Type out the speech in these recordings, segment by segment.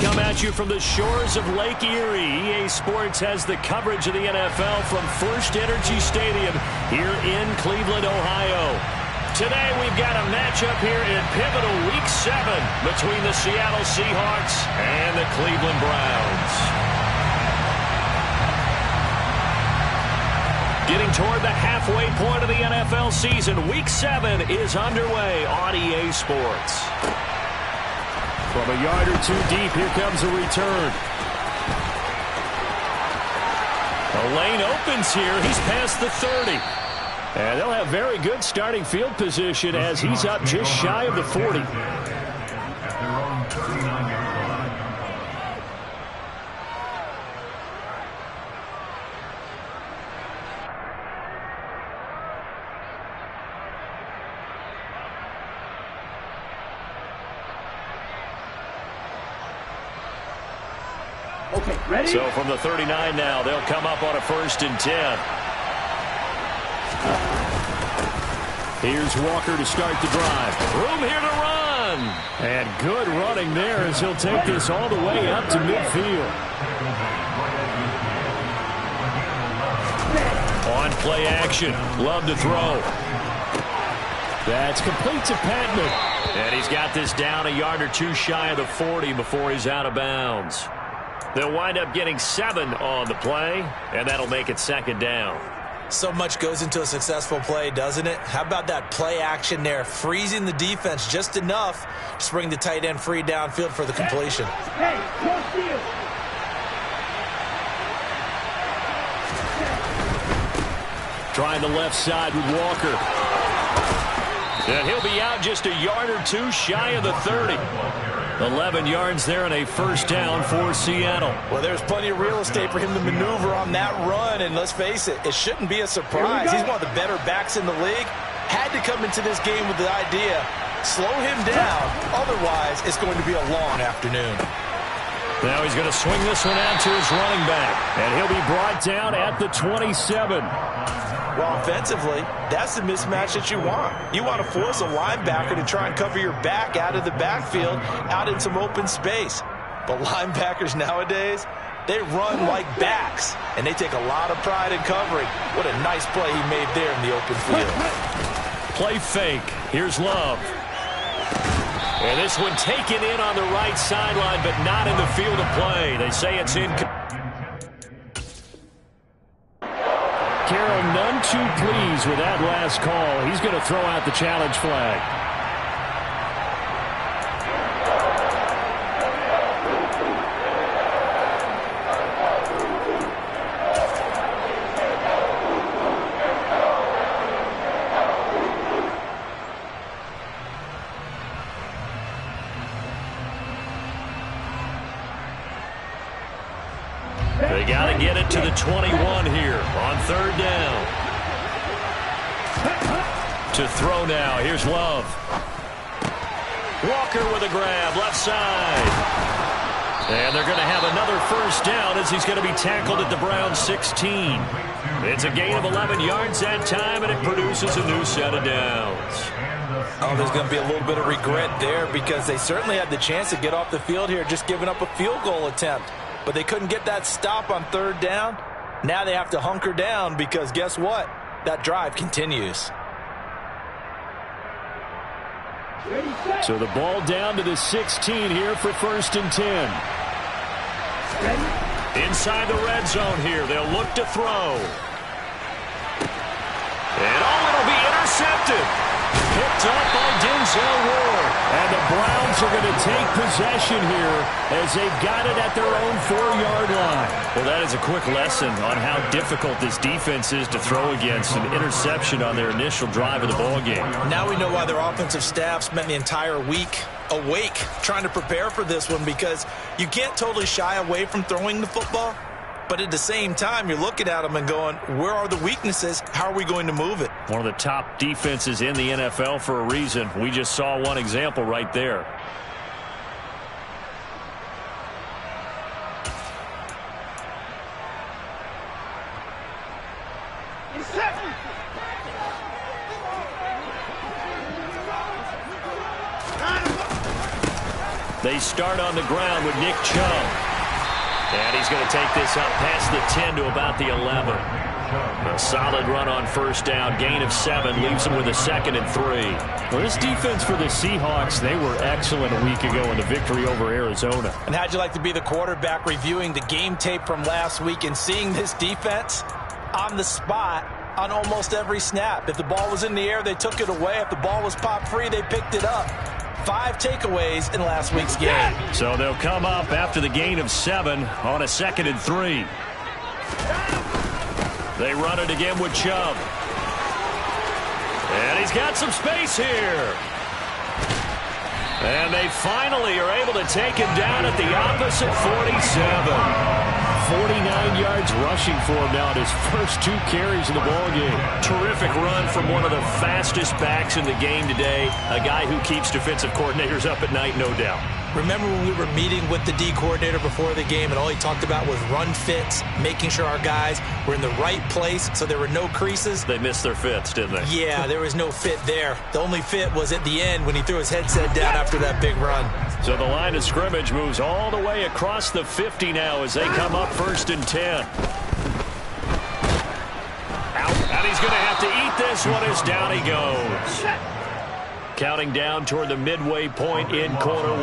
come at you from the shores of Lake Erie. EA Sports has the coverage of the NFL from First Energy Stadium here in Cleveland, Ohio. Today we've got a matchup here in pivotal Week 7 between the Seattle Seahawks and the Cleveland Browns. Getting toward the halfway point of the NFL season, Week 7 is underway on EA Sports. From a yard or two deep, here comes a return. The lane opens here. He's past the 30. And they'll have very good starting field position as he's up just shy of the 40. Okay, ready? So from the 39 now, they'll come up on a 1st and 10. Here's Walker to start the drive. Room here to run. And good running there as he'll take this all the way up to midfield. On play action. Love to throw. That's complete to Patman. And he's got this down a yard or two shy of the 40 before he's out of bounds. They'll wind up getting 7 on the play, and that'll make it 2nd down. So much goes into a successful play, doesn't it? How about that play action there, freezing the defense just enough to bring the tight end free downfield for the completion. Hey, cross field. Trying the left side with Walker. And he'll be out just a yard or two shy of the 30. 11 yards there and a 1st down for Seattle. Well, there's plenty of real estate for him to maneuver on that run, and let's face it, it shouldn't be a surprise. He's one of the better backs in the league. Had to come into this game with the idea, slow him down, otherwise it's going to be a long afternoon. Now he's going to swing this one out to his running back, and he'll be brought down at the 27. Well, offensively, that's the mismatch that you want. You want to force a linebacker to try and cover your back out of the backfield, out in some open space. But linebackers nowadays, they run like backs, and they take a lot of pride in covering. What a nice play he made there in the open field. Play fake. Here's Love. And this one taken in on the right sideline, but not in the field of play. They say it's in. Carroll none too pleased with that last call. He's going to throw out the challenge flag. They got to get it to the 21 here on 3rd down. To throw now. Here's Love. Walker with a grab, left side. And they're going to have another 1st down as he's going to be tackled at the Browns 16. It's a gain of 11 yards that time, and it produces a new set of downs. Oh, there's going to be a little bit of regret there because they certainly had the chance to get off the field here, just giving up a field goal attempt. But they couldn't get that stop on 3rd down. Now they have to hunker down because guess what? That drive continues. So the ball down to the 16 here for 1st and 10. Inside the red zone here. They'll look to throw. And it'll be intercepted. Picked up by Denzel Ward. And the Browns are going to take possession here as they've got it at their own 4-yard line. Well, that is a quick lesson on how difficult this defense is to throw against. An interception on their initial drive of the ballgame. Now we know why their offensive staff spent the entire week awake trying to prepare for this one, because you can't totally shy away from throwing the football. But at the same time, you're looking at them and going, where are the weaknesses? How are we going to move it? One of the top defenses in the NFL for a reason. We just saw one example right there. They start on the ground with Nick Chubb. And he's going to take this up past the 10 to about the 11. A solid run on first down. Gain of 7 leaves them with a 2nd and 3. Well, this defense for the Seahawks, they were excellent a week ago in the victory over Arizona. And how'd you like to be the quarterback reviewing the game tape from last week and seeing this defense on the spot on almost every snap? If the ball was in the air, they took it away. If the ball was popped free, they picked it up. 5 takeaways in last week's game. So they'll come up after the gain of 7 on a 2nd and 3. They run it again with Chubb. And he's got some space here. And they finally are able to take him down at the opposite 47. 49 yards rushing for him now at his first 2 carries in the ballgame. Terrific run from one of the fastest backs in the game today. A guy who keeps defensive coordinators up at night, no doubt. Remember when we were meeting with the D coordinator before the game and all he talked about was run fits, making sure our guys were in the right place so there were no creases? They missed their fits, didn't they? Yeah, there was no fit there. The only fit was at the end when he threw his headset down after that big run. So the line of scrimmage moves all the way across the 50 now as they come up 1st and 10. Out, and he's going to have to eat this one as down he goes. Counting down toward the midway point in quarter 1.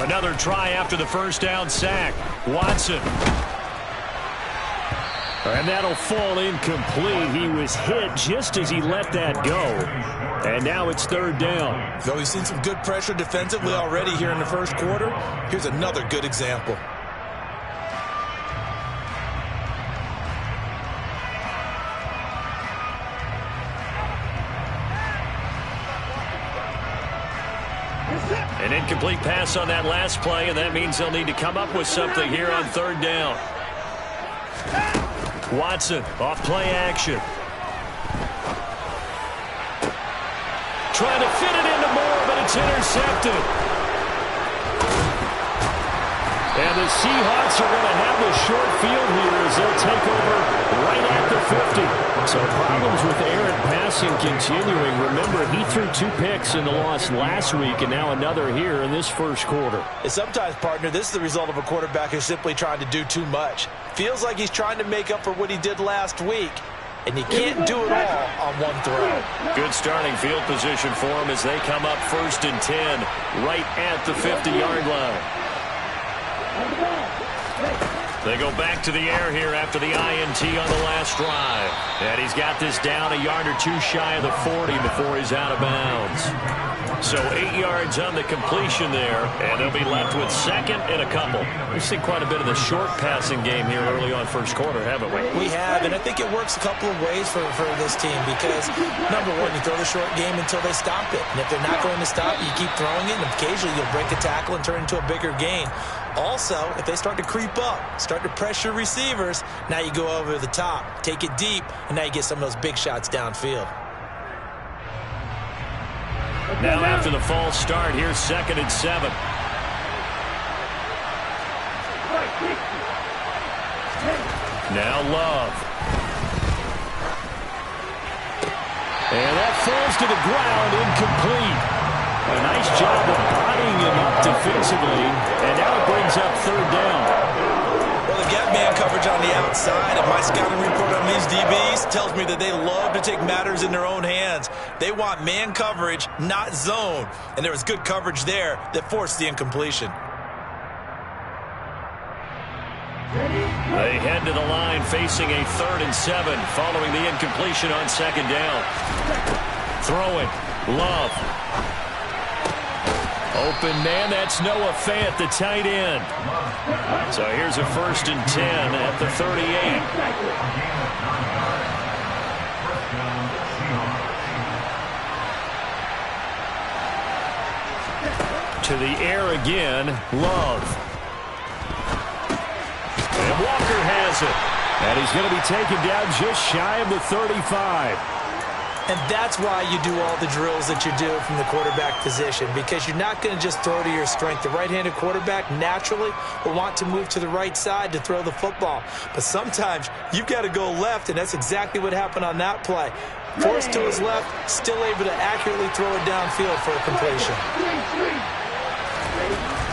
Another try after the first down sack. Watson. And that'll fall incomplete. He was hit just as he let that go. And now it's 3rd down. So we've seen some good pressure defensively already here in the first quarter. Here's another good example. An incomplete pass on that last play, and that means they'll need to come up with something here on 3rd down. Watson off play action. Trying to fit it into Moore, but it's intercepted. And the Seahawks are going to have the short field here as they'll take over right at the 50. So problems with errant passing continuing. Remember, he threw 2 picks in the loss last week and now another here in this first quarter. And sometimes, partner, this is the result of a quarterback who's simply trying to do too much. Feels like he's trying to make up for what he did last week. And you can't do it all on one throw. Good starting field position for him as they come up 1st and 10 right at the 50-yard line. They go back to the air here after the INT on the last drive. And he's got this down a yard or 2 shy of the 40 before he's out of bounds. So 8 yards on the completion there, and they'll be left with 2nd and a couple. We've seen quite a bit of the short passing game here early on first quarter, haven't we? We have, and I think it works a couple of ways for this team because, number one, you throw the short game until they stop it. And if they're not going to stop it, you keep throwing it, and occasionally you'll break a tackle and turn it into a bigger gain. Also, if they start to creep up, start to pressure receivers, now you go over the top, take it deep, and now you get some of those big shots downfield. Now after the false start, here's 2nd and 7. Now Love. And that falls to the ground, incomplete. A nice job of bodying him up defensively, and now it brings up 3rd down. Well, they've got man coverage on the outside, and my scouting report on these DBs tells me that they love to take matters in their own hands. They want man coverage, not zone, and there was good coverage there that forced the incompletion. They head to the line facing a 3rd and 7 following the incompletion on 2nd down. Throwing. Love. Open man, that's Noah Fant, the tight end. So here's a 1st and 10 at the 38. To the air again, Love. And Walker has it. And he's going to be taken down just shy of the 35. And that's why you do all the drills that you do from the quarterback position, because you're not going to just throw to your strength. The right-handed quarterback naturally will want to move to the right side to throw the football. But sometimes you've got to go left, and that's exactly what happened on that play. Forced to his left, still able to accurately throw it downfield for a completion.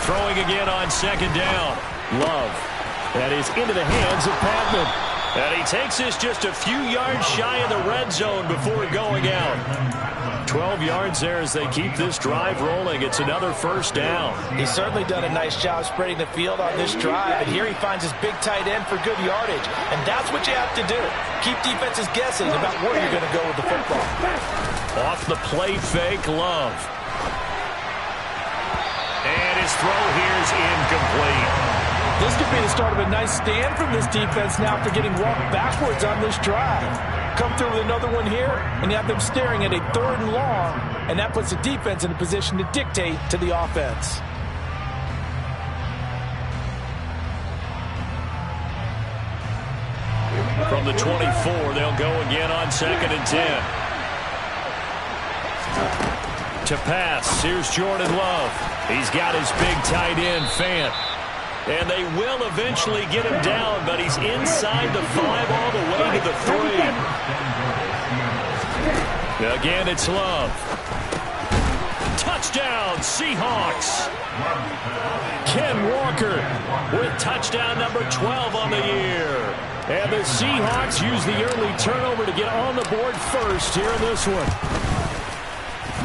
Throwing again on second down. Love. That is into the hands of Patman. And he takes this just a few yards shy of the red zone before going out. 12 yards there as they keep this drive rolling. It's another first down. He's certainly done a nice job spreading the field on this drive. And here he finds his big tight end for good yardage. And that's what you have to do. Keep defenses guessing about where you're going to go with the football. Off the play fake, Love. And his throw here is incomplete. This could be the start of a nice stand from this defense now for getting walked backwards on this drive. Come through with another one here, and you have them staring at a 3rd and long, and that puts the defense in a position to dictate to the offense. From the 24, they'll go again on 2nd and 10. To pass, here's Jordan Love. He's got his big tight end, Fant. And they will eventually get him down, but he's inside the 5 all the way to the 3. Again, it's Love. Touchdown, Seahawks. Ken Walker with touchdown number 12 on the year. And the Seahawks use the early turnover to get on the board first here in this one.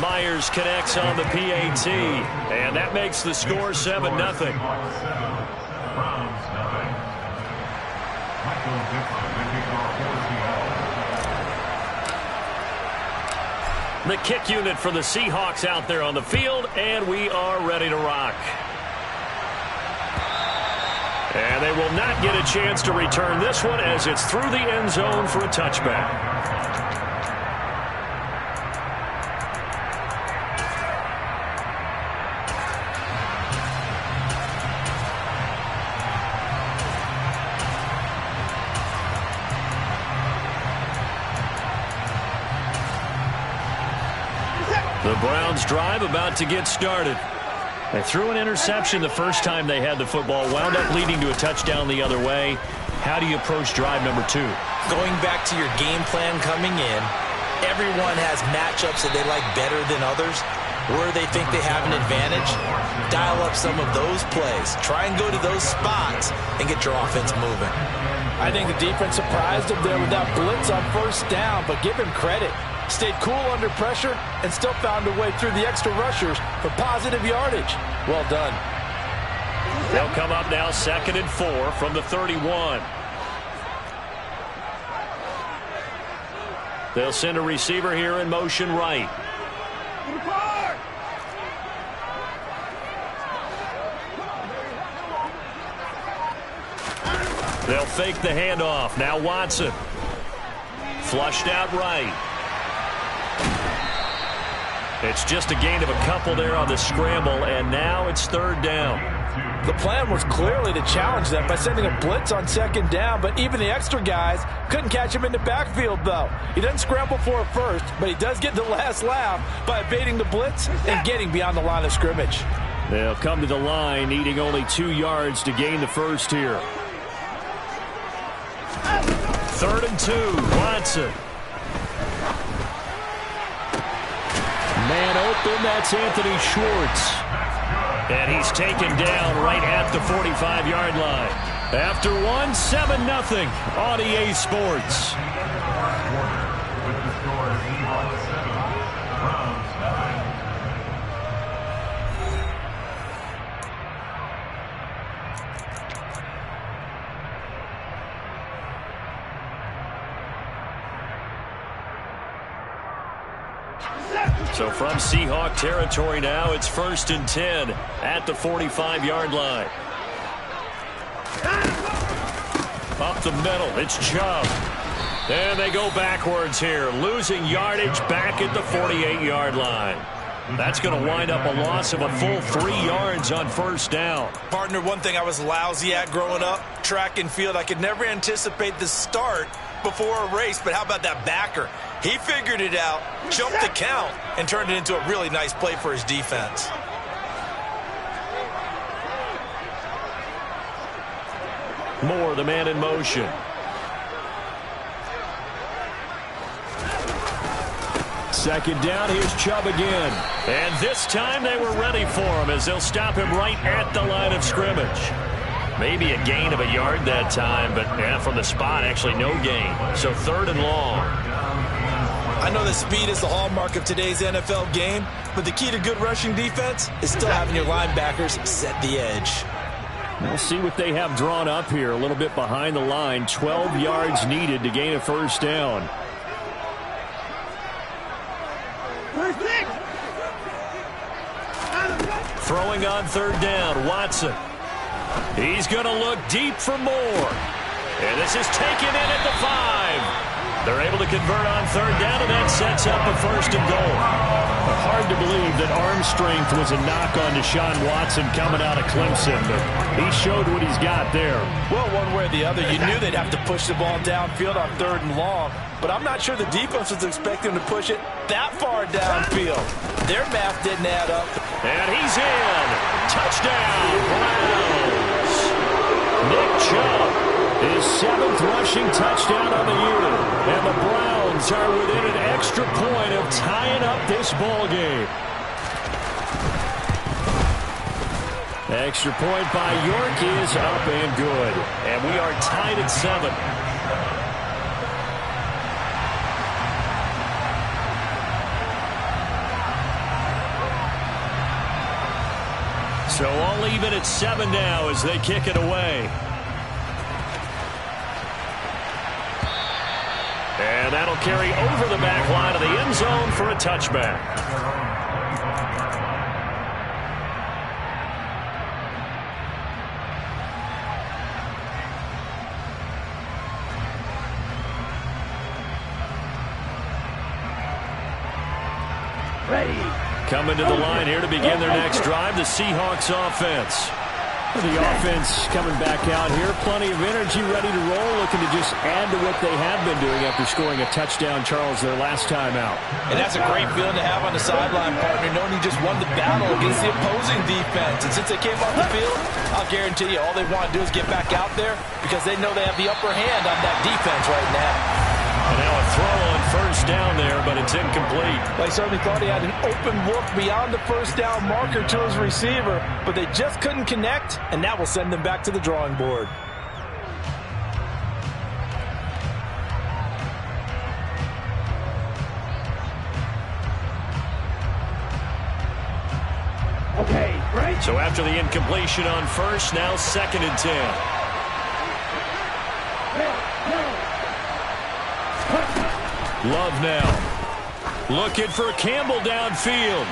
Myers connects on the PAT, and that makes the score 7-0. The kick unit for the Seahawks out there on the field, and we are ready to rock. And they will not get a chance to return this one as it's through the end zone for a touchback. The Browns drive about to get started. They threw an interception the first time they had the football, wound up leading to a touchdown the other way. How do you approach drive number 2? Going back to your game plan coming in, everyone has matchups that they like better than others. Where they think they have an advantage, dial up some of those plays. Try and go to those spots and get your offense moving. I think the defense surprised him there with that blitz on first down, but give him credit. Stayed cool under pressure and still found a way through the extra rushers for positive yardage. Well done. They'll come up now 2nd and 4 from the 31. They'll send a receiver here in motion right. They'll fake the handoff. Now Watson. Flushed out right. It's just a gain of a couple there on the scramble, and now it's 3rd down. The plan was clearly to challenge them by sending a blitz on 2nd down, but even the extra guys couldn't catch him in the backfield, though. He doesn't scramble for it first, but he does get the last laugh by evading the blitz and getting beyond the line of scrimmage. They'll come to the line, needing only 2 yards to gain the first here. 3rd and 2, Watson. Man open, that's Anthony Schwartz. And he's taken down right at the 45-yard line. After one, 7-0 on EA Sports. So from Seahawk territory now, it's 1st and 10 at the 45-yard line. Up the middle, it's Chubb. And they go backwards here, losing yardage back at the 48-yard line. That's going to wind up a loss of a full 3 yards on 1st down. Partner, one thing I was lousy at growing up, track and field, I could never anticipate the start before a race, but how about that backer? He figured it out, jumped the count, and turned it into a really nice play for his defense. Moore, the man in motion. Second down, here's Chubb again. And this time they were ready for him as they'll stop him right at the line of scrimmage. Maybe a gain of a yard that time, but from the spot, actually no gain. So 3rd and long. I know that speed is the hallmark of today's NFL game, but the key to good rushing defense is still having your linebackers set the edge. We'll see what they have drawn up here. A little bit behind the line. 12 yards needed to gain a first down. Throwing on 3rd down, Watson. He's going to look deep for Moore. And this is taken in at the 5. They're able to convert on 3rd down, and that sets up a 1st and goal. Hard to believe that arm strength was a knock on Deshaun Watson coming out of Clemson, but he showed what he's got there. Well, one way or the other, you knew they'd have to push the ball downfield on 3rd and long, but I'm not sure the defense was expecting to push it that far downfield. Their math didn't add up. And he's in. Touchdown, Browns. Nick Chubb, his 7th rushing touchdown on the year. And the Browns are within an extra point of tying up this ball game. Extra point by York is up and good. And we are tied at 7. So all even at 7 now as they kick it away. And that'll carry over the back line of the end zone for a touchback. Coming to the line here to begin their next drive, the Seahawks offense. The offense coming back out here, plenty of energy, ready to roll, looking to just add to what they have been doing after scoring a touchdown, Charles, their last time out. And that's a great feeling to have on the sideline, partner, knowing you just won the battle against the opposing defense. And since they came off the field, I'll guarantee you all they want to do is get back out there because they know they have the upper hand on that defense right now. And now a throw on 1st down there, but it's incomplete. They certainly thought he had an open look beyond the 1st down marker to his receiver, but they just couldn't connect, and that will send them back to the drawing board. Okay, right. So after the incompletion on 1st, now 2nd and 10. Love now. Looking for Campbell downfield.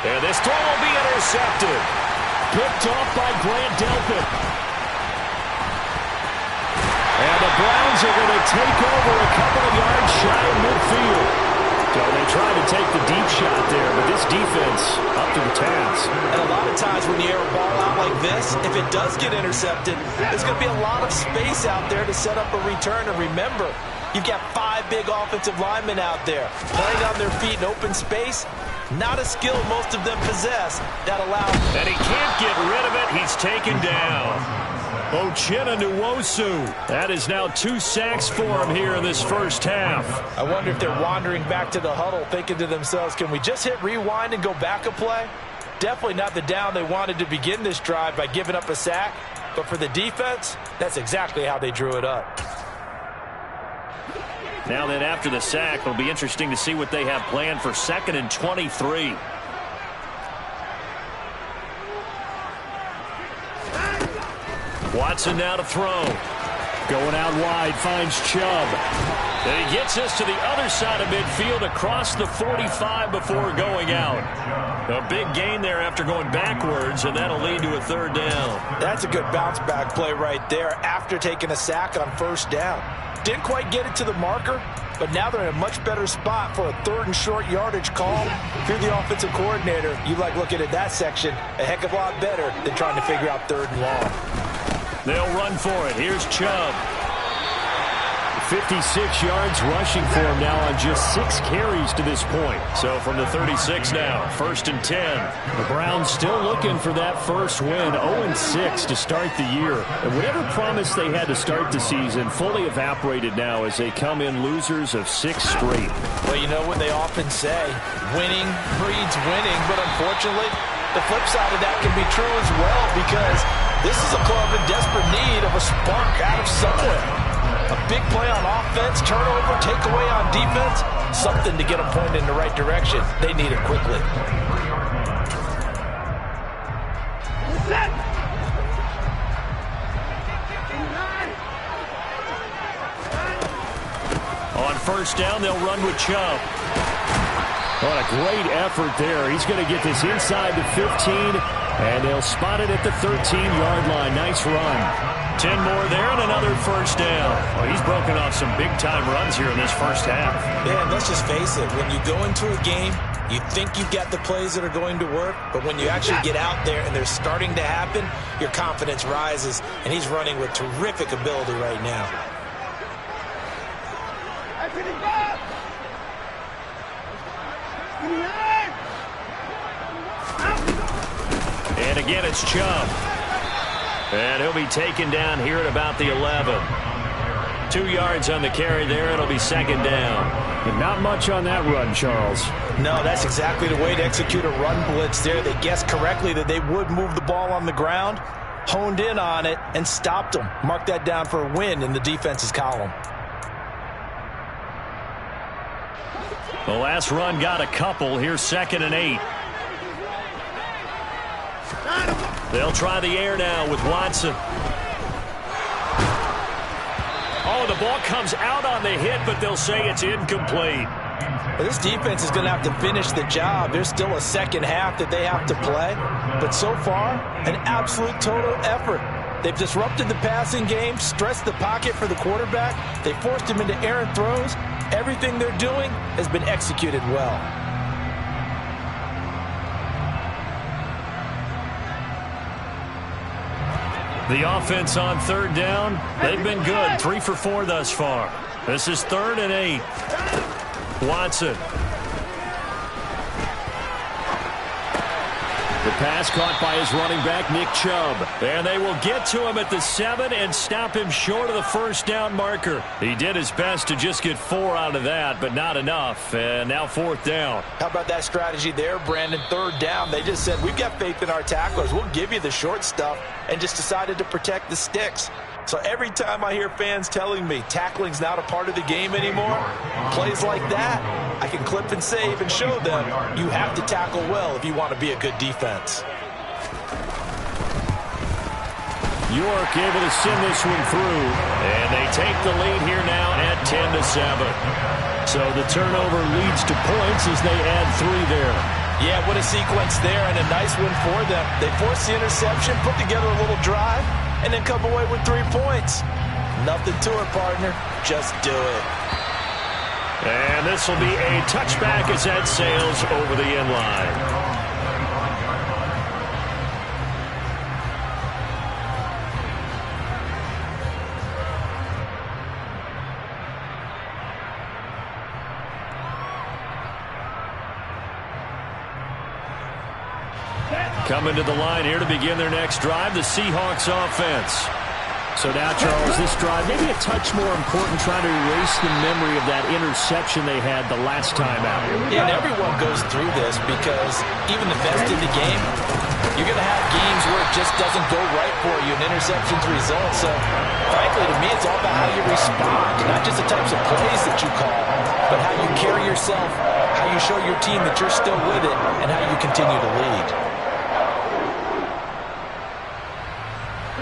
And this throw will be intercepted. Picked off by Grant Delpit. And the Browns are going to take over a couple of yards shy of midfield. So they tried to take the deep shot there, but this defense up to the task. And a lot of times when you air a ball out like this, if it does get intercepted, there's going to be a lot of space out there to set up a return. And remember, you've got 5 big offensive linemen out there playing on their feet in open space. Not a skill most of them possess that allows. And he can't get rid of it. He's taken down. Uchenna Nwosu. That is now 2 sacks for him here in this first half. I wonder if they're wandering back to the huddle thinking to themselves, can we just hit rewind and go back a play? Definitely not the down they wanted to begin this drive by giving up a sack. But for the defense, that's exactly how they drew it up. Now then, after the sack, it'll be interesting to see what they have planned for 2nd and 23. Watson now to throw. Going out wide, finds Chubb. And he gets us to the other side of midfield across the 45 before going out. A big gain there after going backwards, and that'll lead to a 3rd down. That's a good bounce-back play right there after taking a sack on 1st down. Didn't quite get it to the marker, but now they're in a much better spot for a 3rd and short yardage call. If you're the offensive coordinator, you like looking at that section a heck of a lot better than trying to figure out 3rd and long. They'll run for it. Here's Chubb. 56 yards rushing for him now on just 6 carries to this point. So from the 36 now, 1st and 10. The Browns still looking for that first win, 0-6 to start the year. And whatever promise they had to start the season fully evaporated now as they come in losers of 6 straight. Well, you know what they often say, winning breeds winning, but unfortunately, the flip side of that can be true as well, because this is a club in desperate need of a spark out of somewhere. A big play on offense, turnover, takeaway on defense, something to get them pointed in the right direction. They need it quickly. On first down, they'll run with Chubb. What a great effort there. He's going to get this inside the 15, and they'll spot it at the 13-yard line. Nice run. 10 more there and another first down. Well, he's broken off some big-time runs here in this first half. Yeah, and let's just face it. When you go into a game, you think you've got the plays that are going to work, but when you actually get out there and they're starting to happen, your confidence rises, and he's running with terrific ability right now. And again, it's Chubb. And he'll be taken down here at about the 11. 2 yards on the carry there. It'll be second down. And not much on that run, Charles. No, that's exactly the way to execute a run blitz there. They guessed correctly that they would move the ball on the ground, honed in on it, and stopped them. Mark that down for a win in the defense's column. The last run got a couple. Here's 2nd and 8. They'll try the air now with Watson. Oh, the ball comes out on the hit, but they'll say it's incomplete. Well, this defense is going to have to finish the job. There's still a second half that they have to play. But so far, an absolute total effort. They've disrupted the passing game, stressed the pocket for the quarterback. They forced him into errant throws. Everything they're doing has been executed well. The offense on third down, they've been good. 3 for 4 thus far. This is 3rd and 8. Watson. The pass caught by his running back, Nick Chubb. And they will get to him at the 7 and stop him short of the first down marker. He did his best to just get 4 out of that, but not enough. And now 4th down. How about that strategy there, Brandon? 3rd down. They just said, we've got faith in our tacklers. We'll give you the short stuff, and just decided to protect the sticks. So every time I hear fans telling me tackling's not a part of the game anymore, plays like that, I can clip and save and show them you have to tackle well if you want to be a good defense. York able to send this one through, and they take the lead here now at 10-7. So the turnover leads to points as they add 3 there. Yeah, what a sequence there, and a nice one for them. They forced the interception, put together a little drive, and then come away with 3 points. Nothing to it, partner. Just do it. And this will be a touchback as that sails over the end line. Coming to the line here to begin their next drive, the Seahawks offense. So now, Charles, this drive maybe a touch more important, trying to erase the memory of that interception they had the last time out. Yeah, and everyone goes through this because even the best in the game, you're going to have games where it just doesn't go right for you, and interceptions result. So, frankly, to me, it's all about how you respond, not just the types of plays that you call, but how you carry yourself, how you show your team that you're still with it, and how you continue to lead.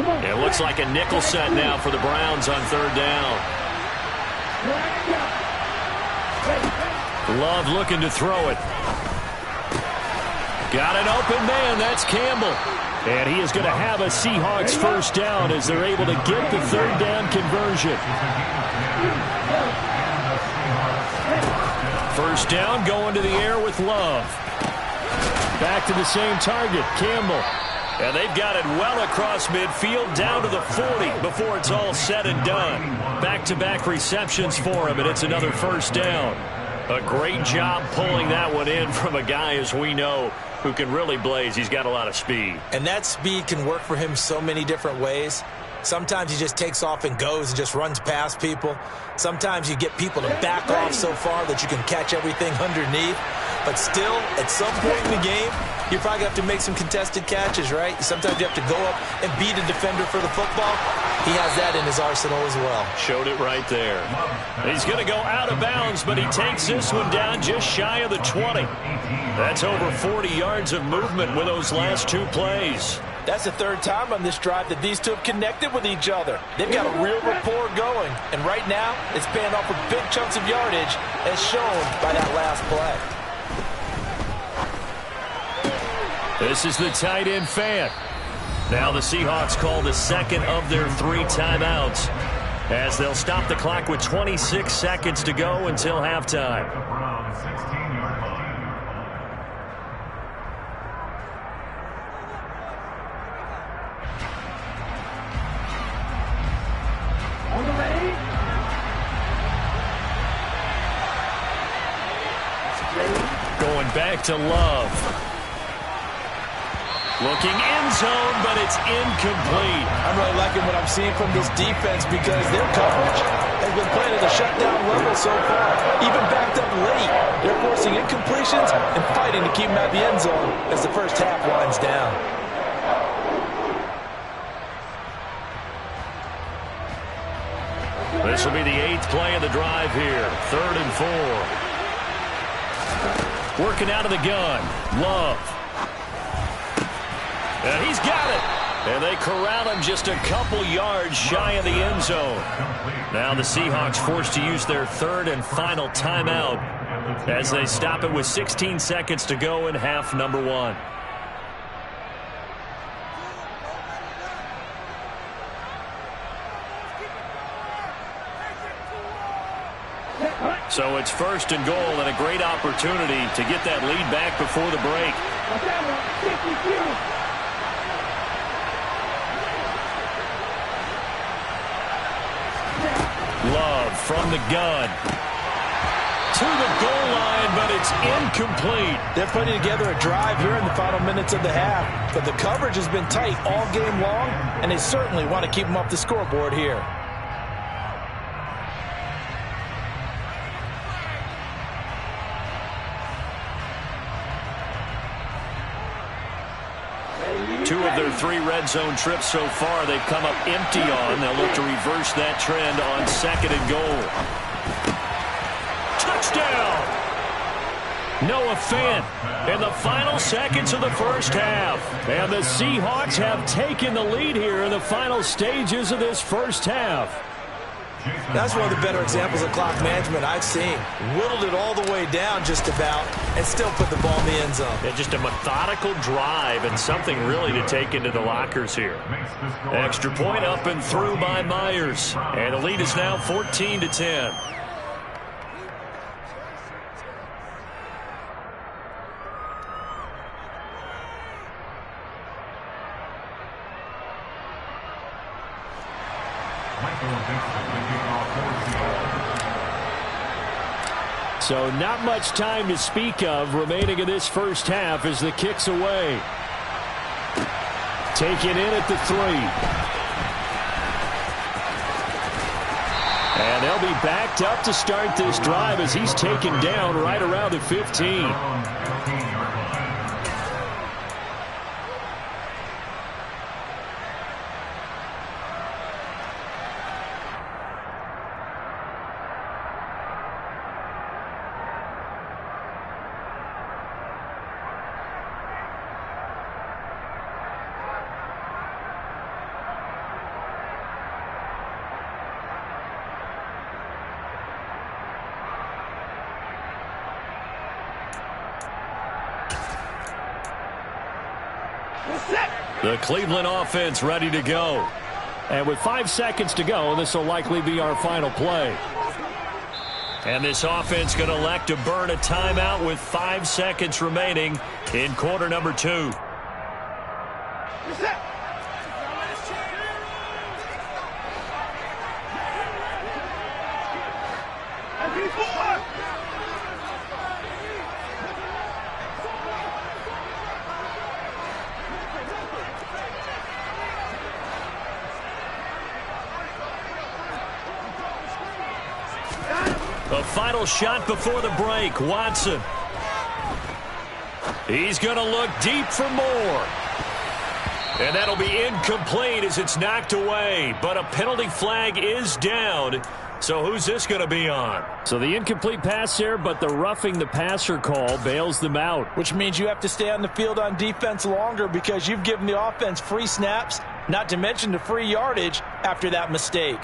It looks like a nickel set now for the Browns on 3rd down. Love looking to throw it. Got an open man. That's Campbell. And he is going to have a Seahawks first down as they're able to get the 3rd down conversion. First down going to the air with Love. Back to the same target, Campbell. And they've got it well across midfield down to the 40 before it's all said and done. Back-to-back receptions for him, and it's another first down. A great job pulling that one in from a guy, as we know, who can really blaze. He's got a lot of speed. And that speed can work for him so many different ways. Sometimes he just takes off and goes and just runs past people. Sometimes you get people to back off so far that you can catch everything underneath. But still, at some point in the game, you probably have to make some contested catches, right? Sometimes you have to go up and beat a defender for the football. He has that in his arsenal as well. Showed it right there. He's going to go out of bounds, but he takes this one down just shy of the 20. That's over 40 yards of movement with those last two plays. That's the third time on this drive that these two have connected with each other. They've got a real rapport going. And right now, it's paying off with big chunks of yardage, as shown by that last play. This is the tight end fan. Now the Seahawks call the second of their 3 timeouts, as they'll stop the clock with 26 seconds to go until halftime. Going back to Love. Looking end zone, but it's incomplete. I'm really liking what I'm seeing from this defense because their coverage has been playing at a shutdown level so far. Even backed up late, they're forcing incompletions and fighting to keep them out of the end zone as the first half winds down. This will be the 8th play of the drive here. 3rd and 4. Working out of the gun. Love. And he's got it. And they corral him just a couple yards shy of the end zone. Now the Seahawks forced to use their 3rd and final timeout as they stop it with 16 seconds to go in half number 1. So it's 1st and goal and a great opportunity to get that lead back before the break. Love from the gun. To the goal line, but it's incomplete. They're putting together a drive here in the final minutes of the half. But the coverage has been tight all game long, and they certainly want to keep them off the scoreboard here. Two of their 3 red zone trips so far they've come up empty on. They'll look to reverse that trend on 2nd and goal. Touchdown! Noah Fant in the final seconds of the first half. And the Seahawks have taken the lead here in the final stages of this first half. That's one of the better examples of clock management I've seen. Whittled it all the way down just about and still put the ball in the end zone. Yeah, just a methodical drive and something really to take into the lockers here. Extra point up and through by Myers. And the lead is now 14-10. So not much time to speak of remaining in this first half as the kick's away. Taken in at the 3. And they'll be backed up to start this drive as he's taken down right around the 15. The Cleveland offense ready to go. And with 5 seconds to go, this will likely be our final play. And this offense going to elect to burn a timeout with 5 seconds remaining in quarter number 2. The final shot before the break, Watson. He's going to look deep for more. And that'll be incomplete as it's knocked away. But a penalty flag is down. So who's this going to be on? So the incomplete pass there, but the roughing the passer call bails them out. Which means you have to stay on the field on defense longer because you've given the offense free snaps, not to mention the free yardage after that mistake.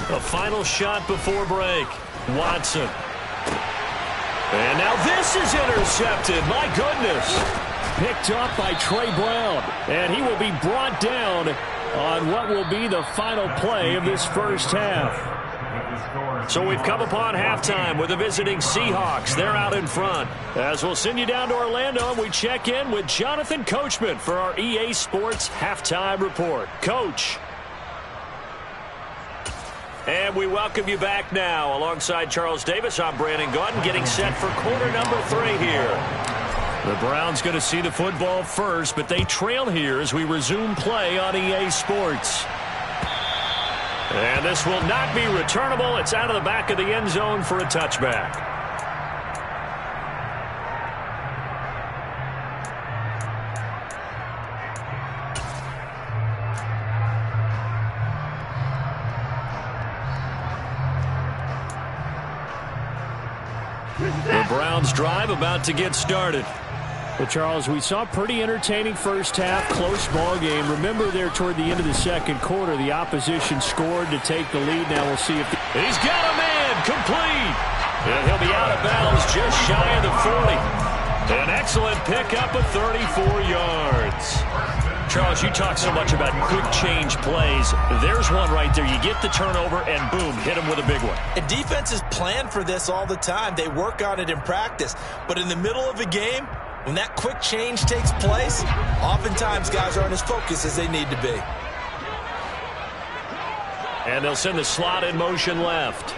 The final shot before break. Watson. And now this is intercepted. My goodness. Picked up by Trey Brown. And he will be brought down on what will be the final play of this first half. So we've come upon halftime with the visiting Seahawks. They're out in front. As we'll send you down to Orlando, and we check in with Jonathan Coachman for our EA Sports Halftime Report. Coach. And we welcome you back now. Alongside Charles Davis, I'm Brandon Gaudin, getting set for quarter number 3 here. The Browns going to see the football first, but they trail here as we resume play on EA Sports. And this will not be returnable. It's out of the back of the end zone for a touchback. The Browns drive about to get started. Well, Charles, we saw a pretty entertaining first half, close ball game. Remember there toward the end of the second quarter, the opposition scored to take the lead. Now we'll see if he's got a man complete. And he'll be out of bounds just shy of the 40. An excellent pickup of 34 yards. Charles, you talk so much about quick change plays. There's one right there. You get the turnover, and boom, hit him with a big one. And defenses plan for this all the time. They work on it in practice. But in the middle of a game, when that quick change takes place, oftentimes guys aren't as focused as they need to be. And they'll send the slot in motion left.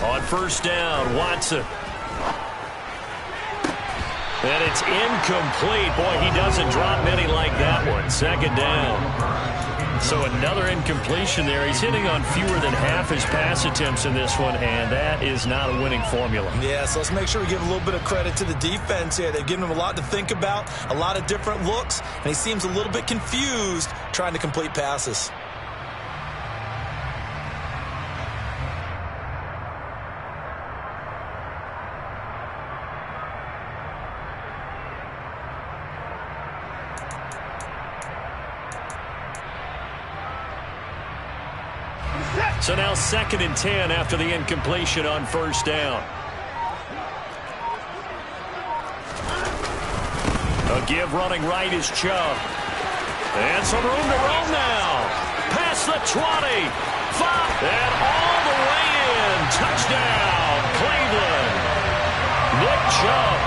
On first down, Watson. And it's incomplete. Boy, he doesn't drop many like that one. Second down. So another incompletion there. He's hitting on fewer than half his pass attempts in this one, and that is not a winning formula. Yeah, so let's make sure we give a little bit of credit to the defense here. They've given him a lot to think about, a lot of different looks, and he seems a little bit confused trying to complete passes. So now 2nd and 10 after the incompletion on first down. A give running right is Chubb. And some room to roam now. Past the 20. 5. And all the way in. Touchdown, Cleveland. Nick Chubb,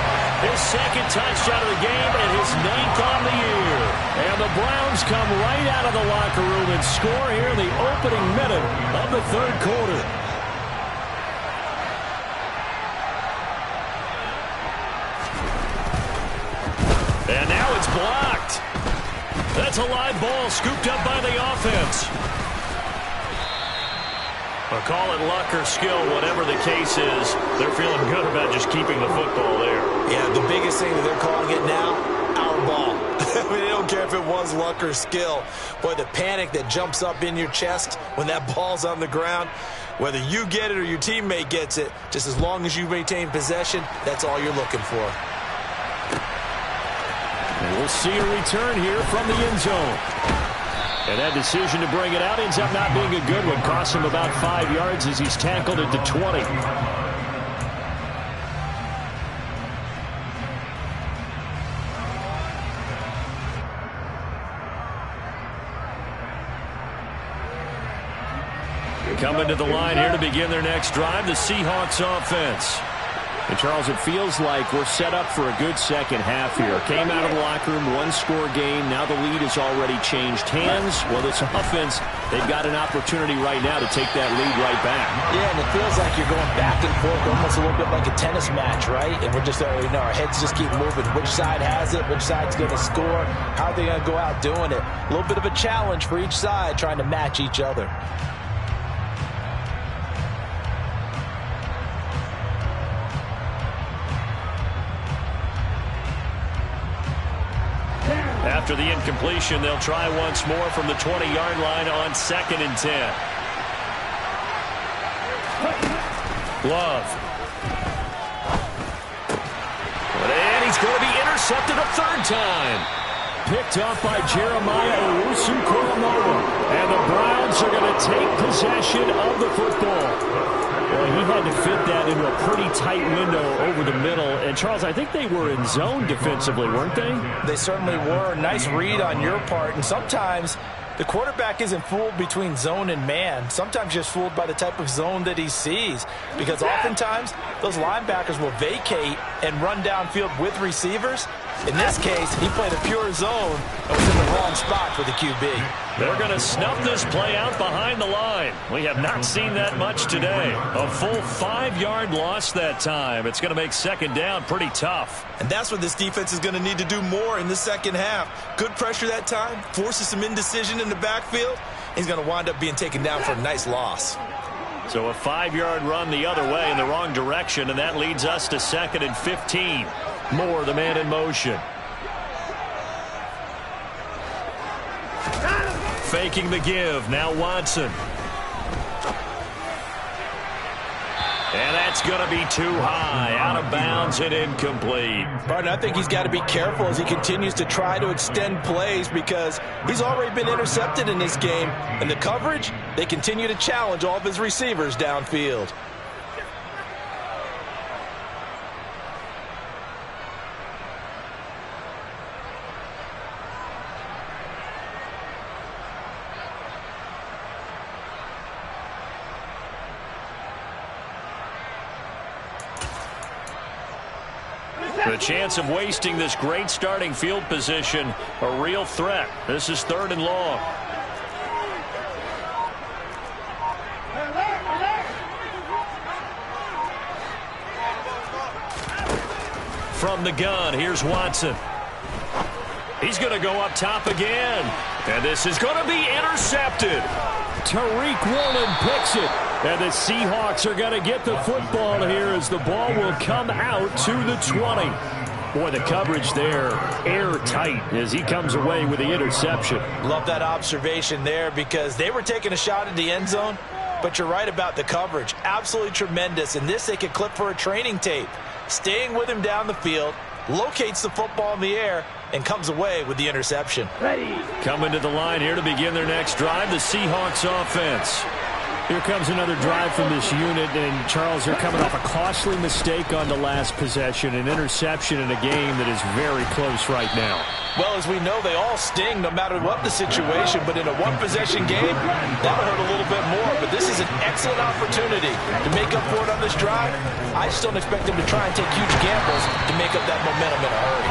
his 2nd touchdown of the game and his 9th on the year. And the Browns come right out of the locker room and score here in the opening minute of the 3rd quarter. And now it's blocked. That's a live ball scooped up by the offense. But call it luck or skill, whatever the case is, they're feeling good about just keeping the football there. Yeah, the biggest thing that they're calling it now, our ball. I mean, they don't care if it was luck or skill. Boy, the panic that jumps up in your chest when that ball's on the ground, whether you get it or your teammate gets it, just as long as you maintain possession, that's all you're looking for. And we'll see a return here from the end zone. And that decision to bring it out ends up not being a good one. Costs him about 5 yards as he's tackled at the 20. Coming to the line here to begin their next drive, the Seahawks offense. And, Charles, it feels like we're set up for a good second half here. Came out of the locker room, one-score game. Now the lead has already changed hands. Well, this offense, they've got an opportunity right now to take that lead right back. Yeah, and it feels like you're going back and forth, almost a little bit like a tennis match, right? And we're just, our heads just keep moving. Which side has it? Which side's going to score? How are they going to go out doing it? A little bit of a challenge for each side, trying to match each other. After the incompletion, they'll try once more from the 20-yard line on 2nd and 10. Love. And he's going to be intercepted a third time. Picked up by Jeremiah Owusu-Koramoah. And the Browns are going to take possession of the football. Well, he had to fit that into a pretty tight window over the middle. And, Charles, I think they were in zone defensively, weren't they? They certainly were. Nice read on your part. And sometimes the quarterback isn't fooled between zone and man. Sometimes just fooled by the type of zone that he sees. Because oftentimes, those linebackers will vacate and run downfield with receivers. In this case, he played a pure zone and was in the wrong spot for the QB. They're going to snuff this play out behind the line. We have not seen that much today. A full 5-yard loss that time. It's going to make 2nd down pretty tough. And that's what this defense is going to need to do more in the second half. Good pressure that time, forces some indecision in the backfield. He's going to wind up being taken down for a nice loss. So a 5-yard run the other way in the wrong direction, and that leads us to 2nd and 15. Moore, the man in motion. Faking the give. Now Watson. And that's going to be too high. Out of bounds and incomplete. Pardon, I think he's got to be careful as he continues to try to extend plays because he's already been intercepted in this game. And the coverage, they continue to challenge all of his receivers downfield. The chance of wasting this great starting field position, a real threat. This is 3rd and long. From the gun, here's Watson. He's going to go up top again. And this is going to be intercepted. Tariq Woolen picks it. And the Seahawks are going to get the football here as the ball will come out to the 20. Boy, the coverage there, airtight as he comes away with the interception. Love that observation there because they were taking a shot at the end zone, but you're right about the coverage. Absolutely tremendous. And this they could clip for a training tape. Staying with him down the field, locates the football in the air, and comes away with the interception. Coming to the line here to begin their next drive, the Seahawks offense. Here comes another drive from this unit, and Charles, they're coming off a costly mistake on the last possession, an interception in a game that is very close right now. Well, as we know, they all sting no matter what the situation, but in a one-possession game, that'll hurt a little bit more. But this is an excellent opportunity to make up for it on this drive. I just don't expect them to try and take huge gambles to make up that momentum in a hurry.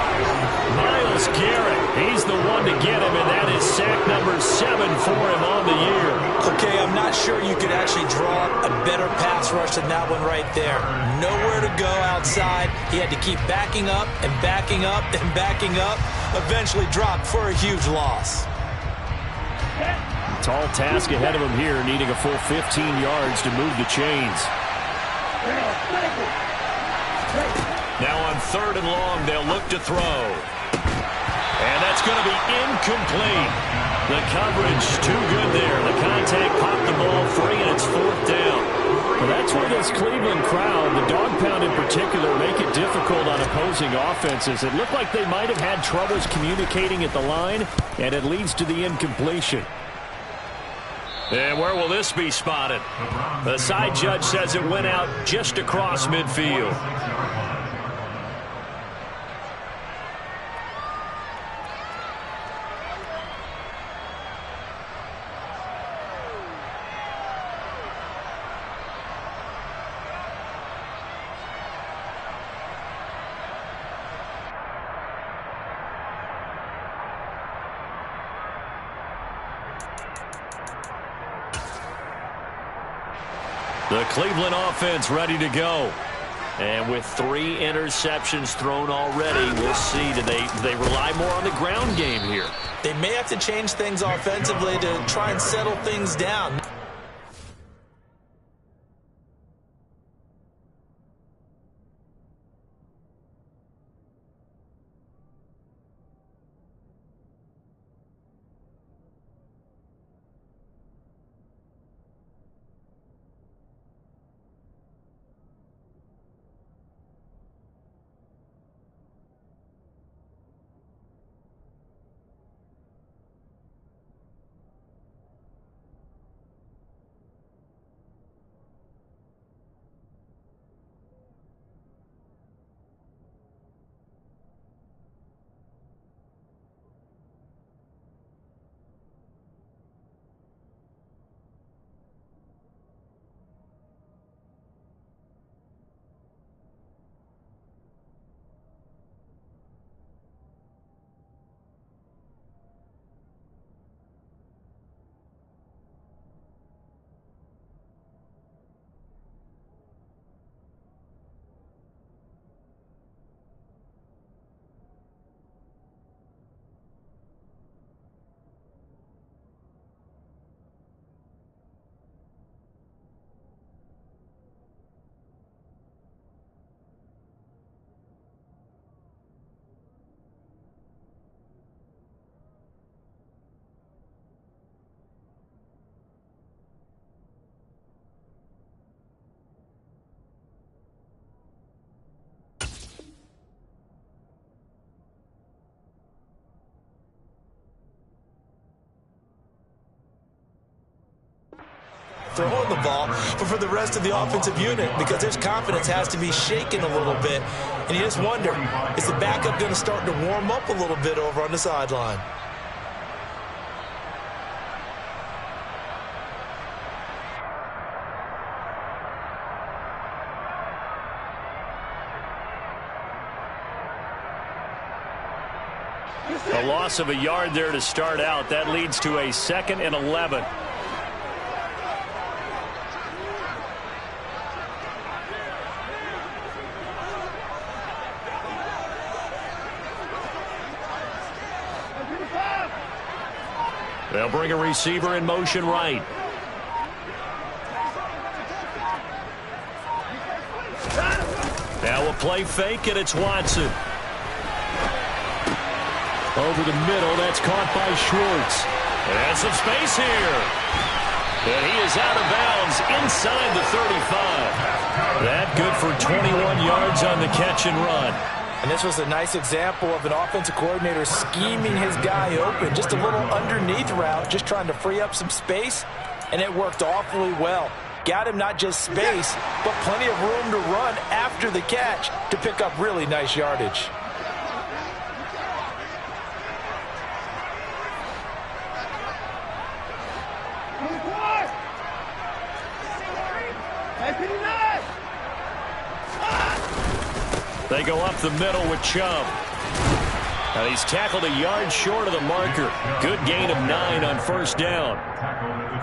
Myles Garrett, he's the one to get him, and that is sack number 7 for him on the year. Okay, I'm not sure you could actually draw a better pass rush than that one right there. Nowhere to go outside. He had to keep backing up and backing up and backing up. Eventually dropped for a huge loss. Tall task ahead of him here, needing a full 15 yards to move the chains. Now on 3rd and long, they'll look to throw. And that's going to be incomplete. The coverage too good there. The contact popped the ball free, and it's 4th down. Well, that's where this Cleveland crowd, the dog pound in particular, make it difficult on opposing offenses. It looked like they might have had troubles communicating at the line, and it leads to the incompletion. And where will this be spotted? The side judge says it went out just across midfield. The Cleveland offense ready to go. And with 3 interceptions thrown already, we'll see. Do they rely more on the ground game here? They may have to change things offensively to try and settle things down. Throwing the ball, but for the rest of the offensive unit, because their confidence has to be shaken a little bit. And you just wonder, is the backup going to start to warm up a little bit over on the sideline? A loss of a yard there to start out. That leads to a 2nd and 11. They'll bring a receiver in motion right. Now a play fake, and it's Watson. Over the middle, that's caught by Schwartz. And some space here. And he is out of bounds inside the 35. That good for 21 yards on the catch and run. And this was a nice example of an offensive coordinator scheming his guy open. Just a little underneath route, just trying to free up some space, and it worked awfully well. Got him not just space, but plenty of room to run after the catch to pick up really nice yardage. They go up the middle with Chubb. And he's tackled a yard short of the marker. Good gain of 9 on first down.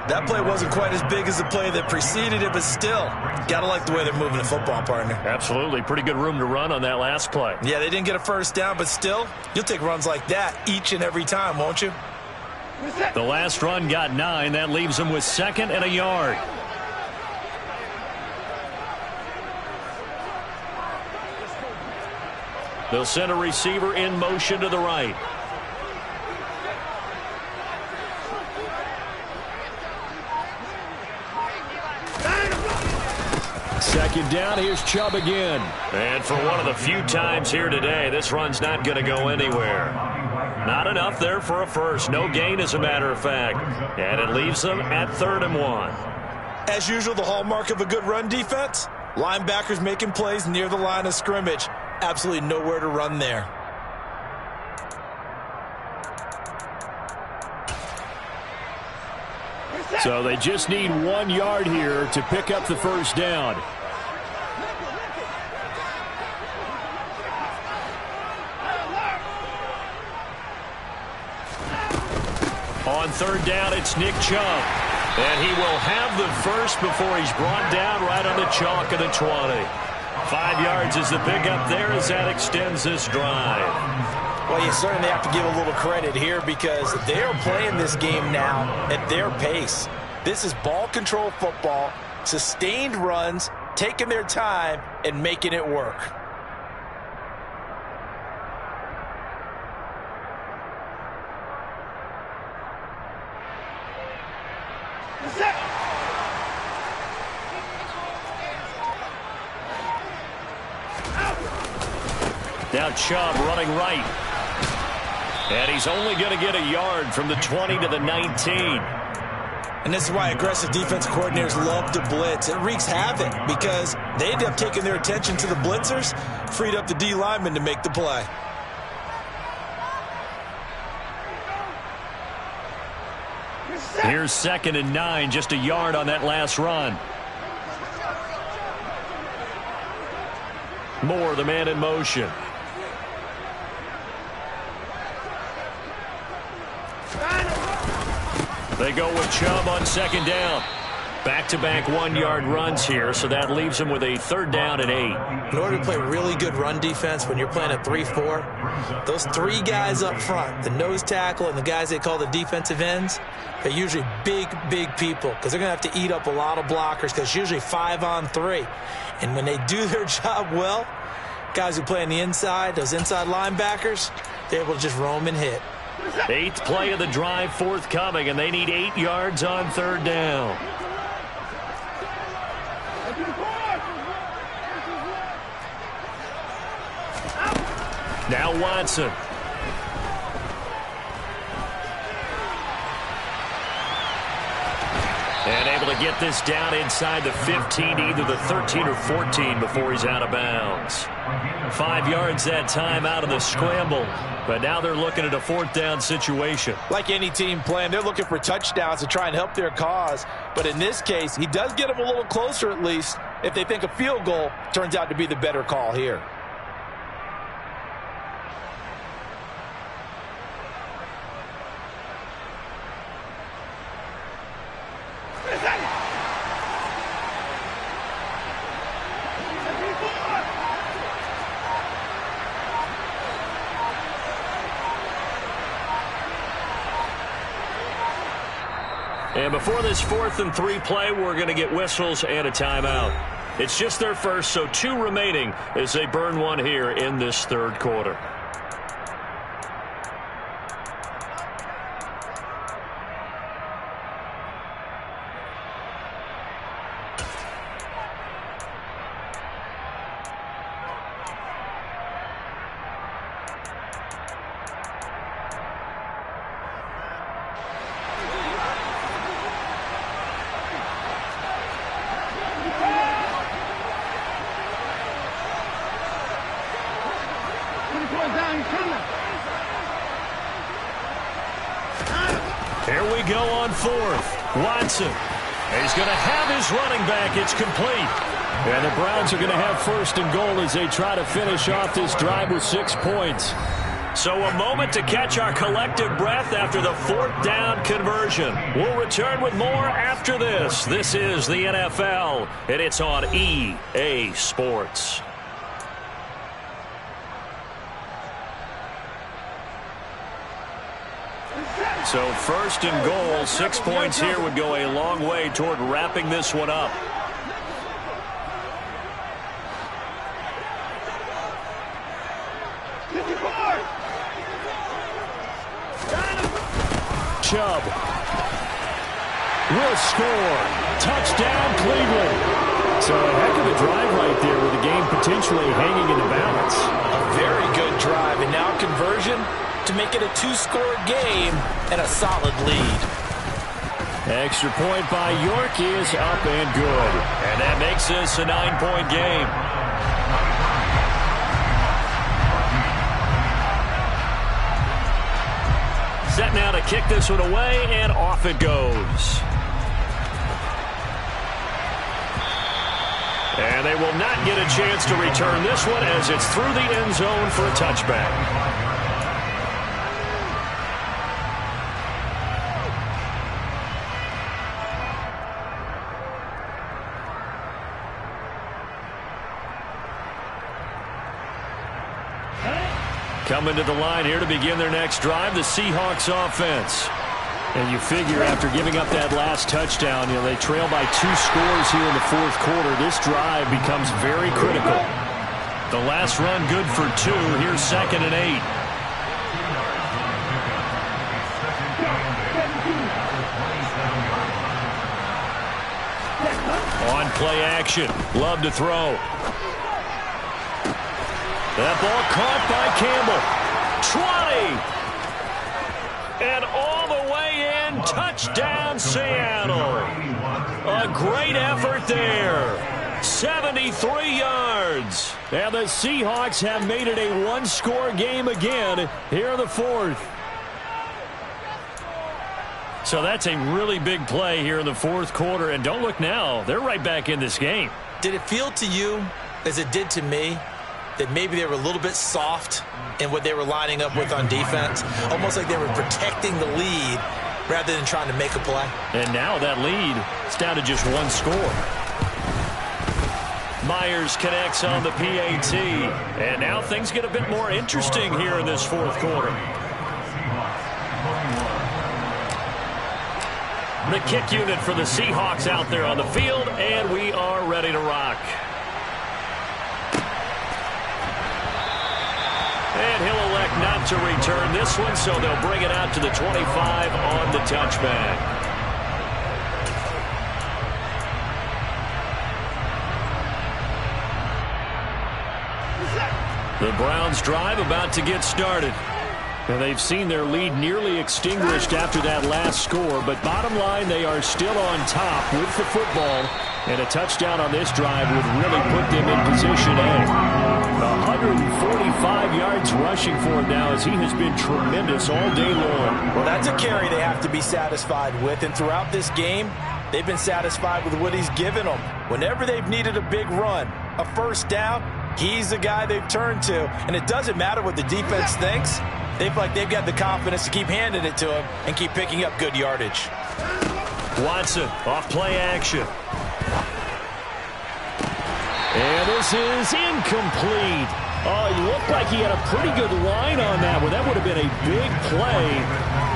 That play wasn't quite as big as the play that preceded it, but still, gotta like the way they're moving the football, partner. Absolutely. Pretty good room to run on that last play. Yeah, they didn't get a first down, but still, you'll take runs like that each and every time, won't you? The last run got 9. That leaves them with 2nd and a yard. They'll send a receiver in motion to the right. Second down, here's Chubb again. And for one of the few times here today, this run's not going to go anywhere. Not enough there for a first. No gain, as a matter of fact. And it leaves them at 3rd and 1. As usual, the hallmark of a good run defense, linebackers making plays near the line of scrimmage. Absolutely nowhere to run there. So they just need 1 yard here to pick up the first down. On 3rd down, it's Nick Chubb. And he will have the first before he's brought down right on the chalk of the 20. 5 yards is the pickup there as that extends this drive. Well, you certainly have to give a little credit here because they're playing this game now at their pace. This is ball control football, sustained runs, taking their time and making it work. Now Chubb running right. And he's only going to get a yard from the 20 to the 19. And this is why aggressive defense coordinators love to blitz. It wreaks havoc because they end up taking their attention to the blitzers, freed up the D lineman to make the play. Here's 2nd and 9, just a yard on that last run. Moore, the man in motion. They go with Chubb on 2nd down. Back-to-back 1-yard runs here, so that leaves them with a 3rd down and 8. In order to play really good run defense when you're playing a 3-4, those 3 guys up front, the nose tackle and the guys they call the defensive ends, they're usually big, big people because they're going to have to eat up a lot of blockers because it's usually 5-on-3. And when they do their job well, guys who play on the inside, those inside linebackers, they're able to just roam and hit. 8th play of the drive forthcoming, and they need 8 yards on 3rd down. Now Watson. And able to get this down inside the 15, either the 13 or 14 before he's out of bounds. 5 yards that time out of the scramble. But now they're looking at a 4th down situation. Like any team playing, they're looking for touchdowns to try and help their cause. But in this case, he does get them a little closer at least if they think a field goal turns out to be the better call here. And before this 4th and 3 play, we're going to get whistles and a timeout. It's just their first, so 2 remaining as they burn one here in this 3rd quarter. Here we go on 4th. Watson. He's going to have his running back. It's complete. And the Browns are going to have 1st and goal as they try to finish off this drive with 6 points. So a moment to catch our collective breath after the 4th down conversion. We'll return with more after this. This is the NFL, and it's on EA Sports. So 1st and goal, 6 points here would go a long way toward wrapping this one up. Chubb will score. Touchdown, Cleveland. So a heck of a drive right there with the game potentially hanging in the balance. A very good drive, and now conversion to make it a 2-score game and a solid lead. Extra point by York is up and good. And that makes this a 9-point game. Set now to kick this one away, and off it goes. And they will not get a chance to return this one as it's through the end zone for a touchback. Coming to the line here to begin their next drive, the Seahawks offense. And you figure after giving up that last touchdown, they trail by 2 scores here in the fourth quarter. This drive becomes very critical. The last run good for 2. Here's 2nd and 8. On play action. Love to throw. That ball caught by Campbell. 20. And all the way in. Touchdown, Seattle. A great effort there. 73 yards. And the Seahawks have made it a one-score game again here in the fourth. So that's a really big play here in the fourth quarter. And don't look now. They're right back in this game. Did it feel to you, as it did to me, that maybe they were a little bit soft in what they were lining up with on defense? Almost like they were protecting the lead rather than trying to make a play. And now that lead is down to just 1 score. Myers connects on the PAT. And now things get a bit more interesting here in this fourth quarter. The kick unit for the Seahawks out there on the field, and we are ready to rock. And he'll elect not to return this one, so they'll bring it out to the 25 on the touchback. The Browns drive about to get started. And they've seen their lead nearly extinguished after that last score, but bottom line, they are still on top with the football, and a touchdown on this drive would really put them in position A. 145 yards rushing for him now, as he has been tremendous all day long. Well, that's a carry they have to be satisfied with, and throughout this game, they've been satisfied with what he's given them. Whenever they've needed a big run, a first down, he's the guy they've turned to, and it doesn't matter what the defense thinks. They feel like they've got the confidence to keep handing it to him and keep picking up good yardage. Watson off play action. And this is incomplete. Oh, it looked like he had a pretty good line on that one. That would have been a big play,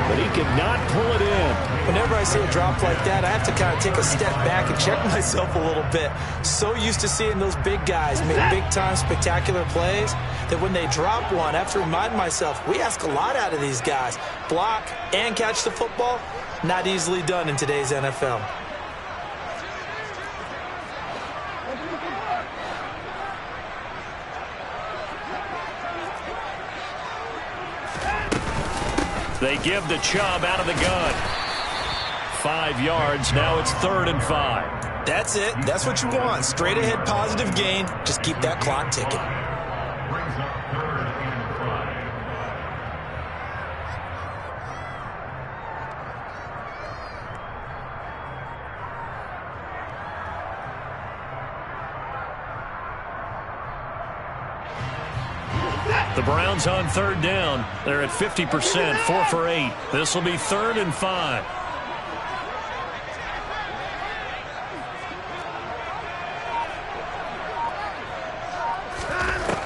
but he could not pull it in. Whenever I see a drop like that, I have to kind of take a step back and check myself a little bit. So used to seeing those big guys make big-time spectacular plays that when they drop one, I have to remind myself, we ask a lot out of these guys. Block and catch the football, not easily done in today's NFL. They give the Chubb out of the gun. 5 yards. Now it's 3rd and 5. That's it. That's what you want. Straight ahead positive gain. Just keep that clock ticking. The Browns on 3rd down. They're at 50%, 4 for 8. This will be 3rd and 5.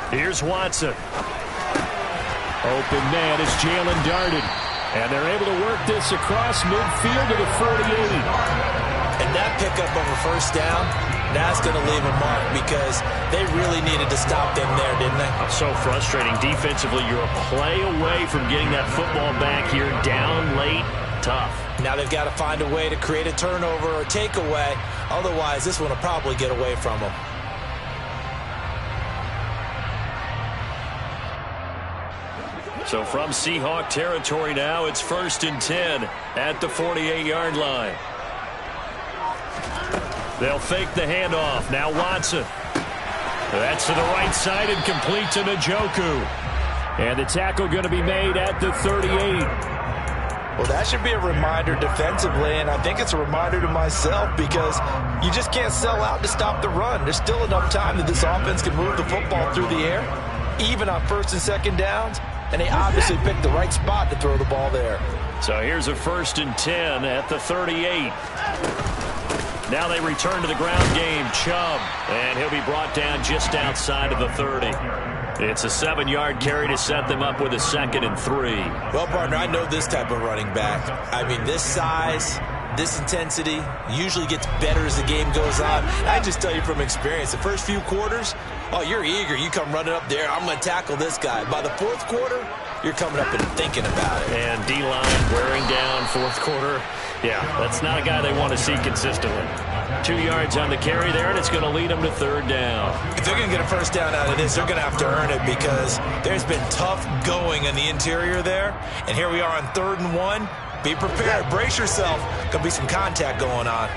Here's Watson. Open man as Jalen darted. And they're able to work this across midfield to the 48. And that pickup of a first down, that's going to leave a mark because they really needed to stop them there, didn't they? So frustrating. Defensively, you're a play away from getting that football back here down late. Tough. Now they've got to find a way to create a turnover or takeaway. Otherwise, this one will probably get away from them. So from Seahawk territory now, it's 1st and 10 at the 48-yard line. They'll fake the handoff. Now Watson. That's to the right side and complete to Njoku. And the tackle going to be made at the 38. Well, that should be a reminder defensively, and I think it's a reminder to myself because you just can't sell out to stop the run. There's still enough time that this offense can move the football through the air, even on 1st and 2nd downs, and they obviously picked the right spot to throw the ball there. So here's a 1st and 10 at the 38. Now they return to the ground game. Chubb, and he'll be brought down just outside of the 30. It's a 7-yard carry to set them up with a 2nd and 3. Well, partner, I know this type of running back. I mean, this size, this intensity usually gets better as the game goes on. I just tell you from experience, the first few quarters, oh, you're eager. You come running up there, I'm going to tackle this guy. By the 4th quarter, you're coming up and thinking about it. And D-line wearing down 4th quarter. Yeah, that's not a guy they want to see consistently. 2 yards on the carry there, and it's going to lead them to 3rd down. If they're going to get a first down out of this, they're going to have to earn it because there's been tough going in the interior there. And here we are on 3rd and 1. Be prepared. Brace yourself. Going to be some contact going on.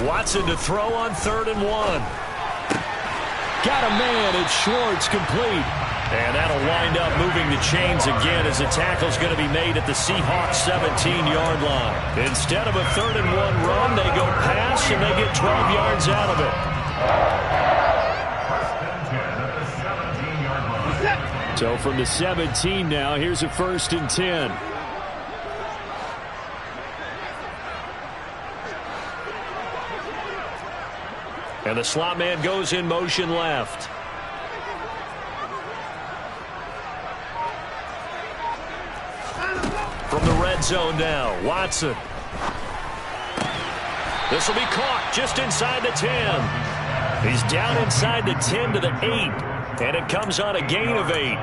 Watson to throw on 3rd and 1. Got a man. It's Schwartz, complete. And that'll wind up moving the chains again as the tackle's going to be made at the Seahawks 17-yard line. Instead of a 3rd and 1 run, they go pass and they get 12 yards out of it. So from the 17 now, here's a 1st and 10. And the slot man goes in motion left. From the red zone now, Watson. This will be caught just inside the 10. He's down inside the 10 to the 8. And it comes on a gain of 8.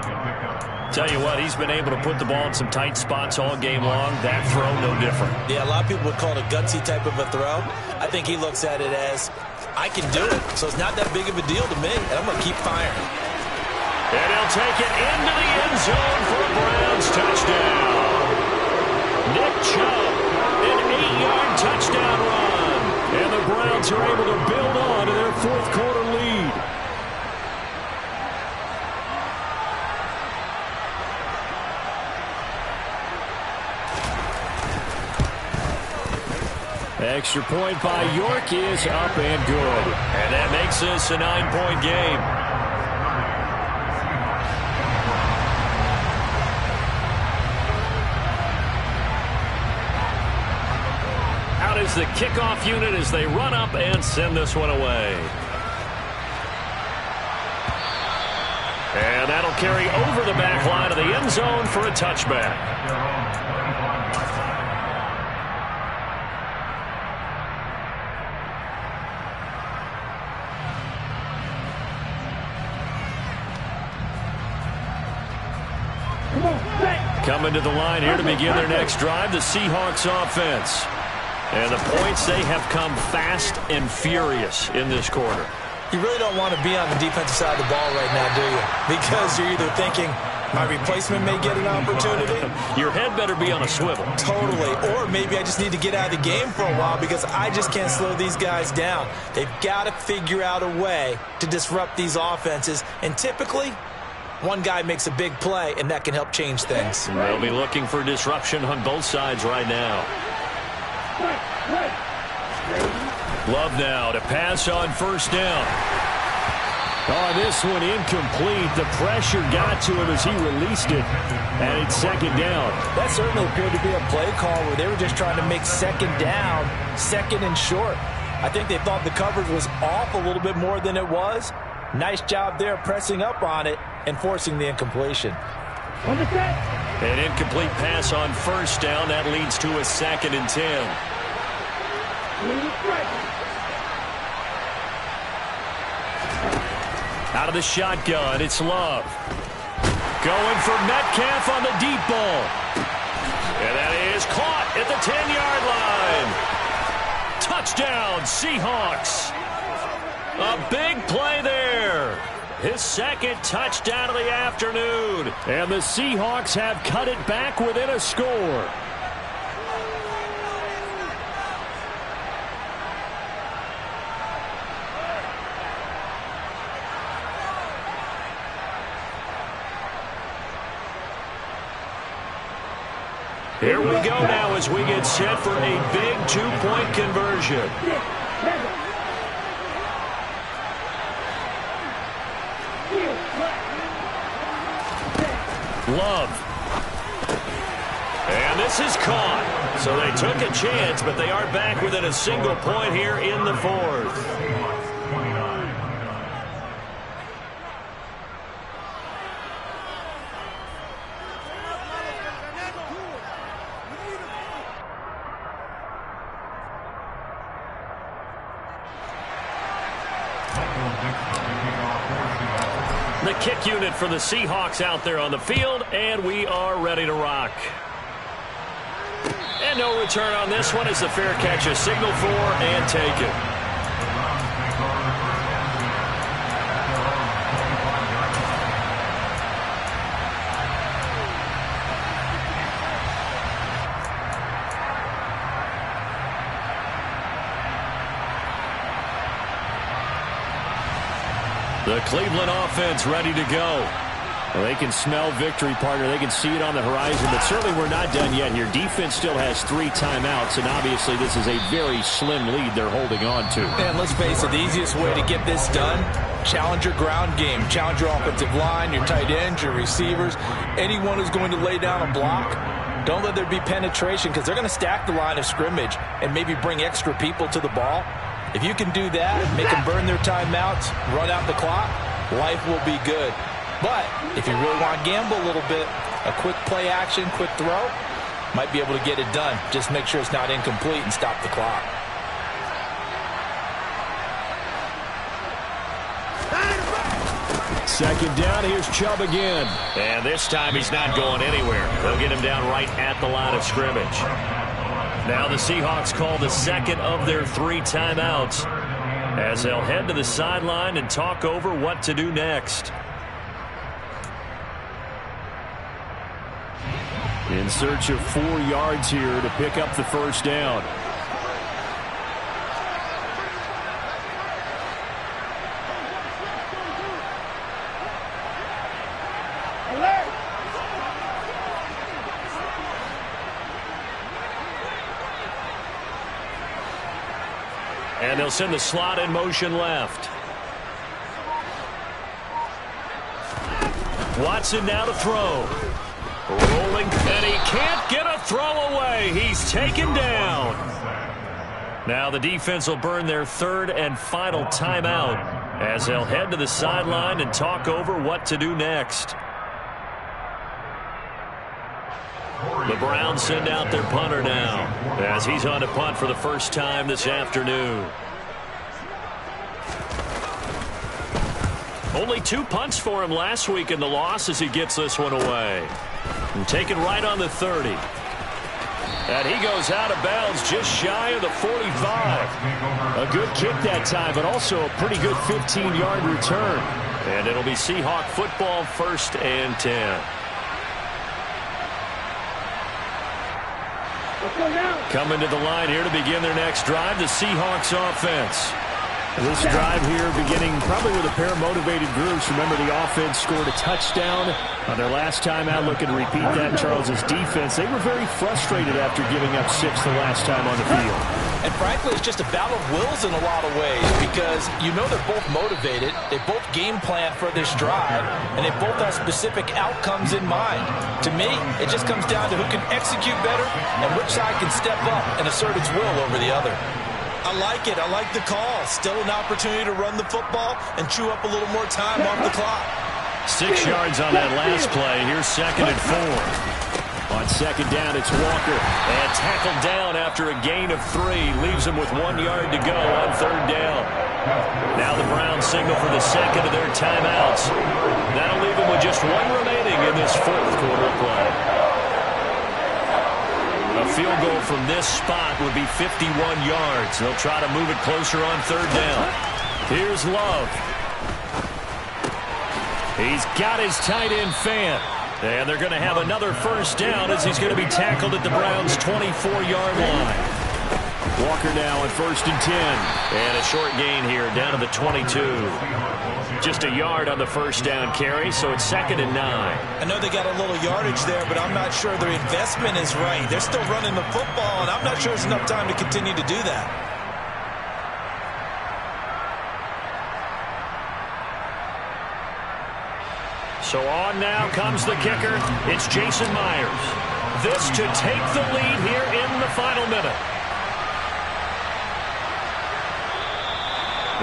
Tell you what, he's been able to put the ball in some tight spots all game long. That throw, no different. Yeah, a lot of people would call it a gutsy type of a throw. I think he looks at it as, I can do it, so it's not that big of a deal to me, and I'm going to keep firing. And he'll take it into the end zone for a Browns touchdown. Nick Chubb, an 8-yard touchdown run. And the Browns are able to build on to their 4th quarter lead. Extra point by York is up and good. And that makes this a 9-point game. Out is the kickoff unit as they run up and send this one away. And that'll carry over the back line of the end zone for a touchback. Coming to the line here to begin their next drive, the Seahawks offense. And the points, they have come fast and furious in this quarter. You really don't want to be on the defensive side of the ball right now, do you? Because you're either thinking, my replacement may get an opportunity. Your head better be on a swivel. Totally. Or maybe I just need to get out of the game for a while because I just can't slow these guys down. They've got to figure out a way to disrupt these offenses. And typically, one guy makes a big play, and that can help change things. They'll be looking for disruption on both sides right now. Love now to pass on 1st down. Oh, this one incomplete. The pressure got to him as he released it. And it's 2nd down. That certainly appeared to be a play call where they were just trying to make 2nd down, 2nd and short. I think they thought the coverage was off a little bit more than it was. Nice job there pressing up on it and forcing the incompletion. An incomplete pass on 1st down. That leads to a 2nd and 10. Out of the shotgun, it's Love. Going for Metcalf on the deep ball. And that is caught at the 10-yard line. Touchdown, Seahawks. A big play there. His 2nd touchdown of the afternoon. And the Seahawks have cut it back within a score. Here we go now as we get set for a big 2-point conversion. Love. And this is caught. So they took a chance, but they are back within a single point here in the fourth. The kick unit for the Seahawks out there on the field, and we are ready to rock. And no return on this one as the fair catch is signaled for and taken. The Cleveland offense ready to go. Well, they can smell victory, partner. They can see it on the horizon, but certainly we're not done yet here. Defense still has 3 timeouts, and obviously this is a very slim lead they're holding on to. And let's face it, the easiest way to get this done, challenge your ground game. Challenge your offensive line, your tight ends, your receivers. Anyone who's going to lay down a block, don't let there be penetration because they're going to stack the line of scrimmage and maybe bring extra people to the ball. If you can do that, make them burn their timeouts, run out the clock, life will be good. But if you really want to gamble a little bit, a quick play action, quick throw, might be able to get it done. Just make sure it's not incomplete and stop the clock. Second down, here's Chubb again. And this time he's not going anywhere. They'll get him down right at the line of scrimmage. Now the Seahawks call the second of their 3 timeouts as they'll head to the sideline and talk over what to do next. In search of 4 yards here to pick up the first down. And they'll send the slot in motion left. Watson now to throw. Rolling, and he can't get a throw away. He's taken down. Now the defense will burn their 3rd and final timeout as they'll head to the sideline and talk over what to do next. The Browns send out their punter now as he's on to punt for the first time this afternoon. Only 2 punts for him last week in the loss as he gets this one away. And taken right on the 30. And he goes out of bounds just shy of the 45. A good kick that time, but also a pretty good 15-yard return. And it'll be Seahawk football, 1st and 10. Coming to the line here to begin their next drive, the Seahawks offense. This drive here beginning probably with a pair of motivated groups. Remember, the offense scored a touchdown on their last time out. Looking to repeat that. Charles's defense, they were very frustrated after giving up 6 the last time on the field. And frankly, it's just a battle of wills in a lot of ways because you know they're both motivated. They both game plan for this drive, and they both have specific outcomes in mind. To me, it just comes down to who can execute better and which side can step up and assert its will over the other. I like it. I like the call. Still an opportunity to run the football and chew up a little more time off the clock. 6 yards on that last play. Here's 2nd and 4. On 2nd down, it's Walker. And tackled down after a gain of 3. Leaves him with 1 yard to go on 3rd down. Now the Browns signal for the second of their timeouts. That'll leave them with just 1 remaining in this 4th quarter play. A field goal from this spot would be 51 yards. They'll try to move it closer on 3rd down. Here's Love. He's got his tight end Fan. And they're going to have another first down as he's going to be tackled at the Browns' 24-yard line. Walker now on 1st and 10. And a short gain here down to the 22. Just a yard on the first down carry, so it's 2nd and 9. I know they got a little yardage there, but I'm not sure their investment is right. They're still running the football, and I'm not sure there's enough time to continue to do that. So on now comes the kicker. It's Jason Myers. This to take the lead here in the final minute.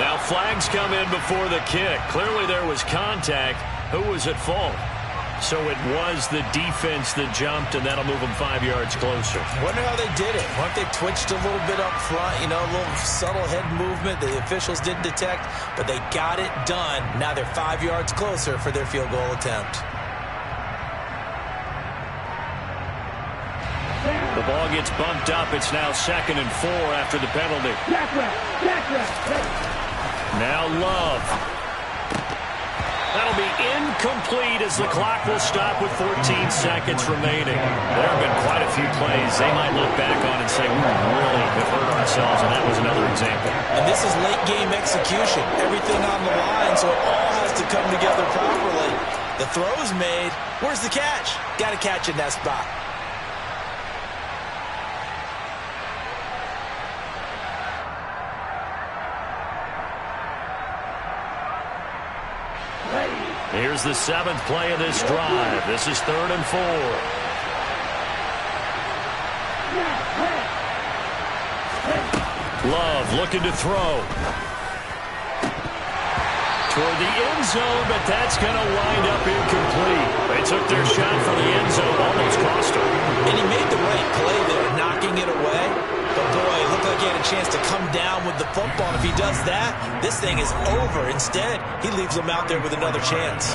Now flags come in before the kick. Clearly there was contact. Who was at fault? So it was the defense that jumped, and that'll move them 5 yards closer. Wonder how they did it. Wonder if they twitched a little bit up front, you know, a little subtle head movement the officials didn't detect, but they got it done. Now they're 5 yards closer for their field goal attempt. The ball gets bumped up. It's now 2nd and 4 after the penalty. Now Love. That'll be incomplete as the clock will stop with 14 seconds remaining. There have been quite a few plays they might look back on and say, we really have hurt ourselves, and that was another example. And this is late game execution. Everything on the line, so it all has to come together properly. The throw's made. Where's the catch? Got to catch in that spot. Here's the 7th play of this drive. This is 3rd and 4. Love looking to throw. Toward the end zone, but that's going to wind up incomplete. They took their shot for the end zone, almost cost them. And he made the right play there, knocking it away. But, boy, it looked like he had a chance to come down with the football. If he does that, this thing is over. Instead, he leaves him out there with another chance.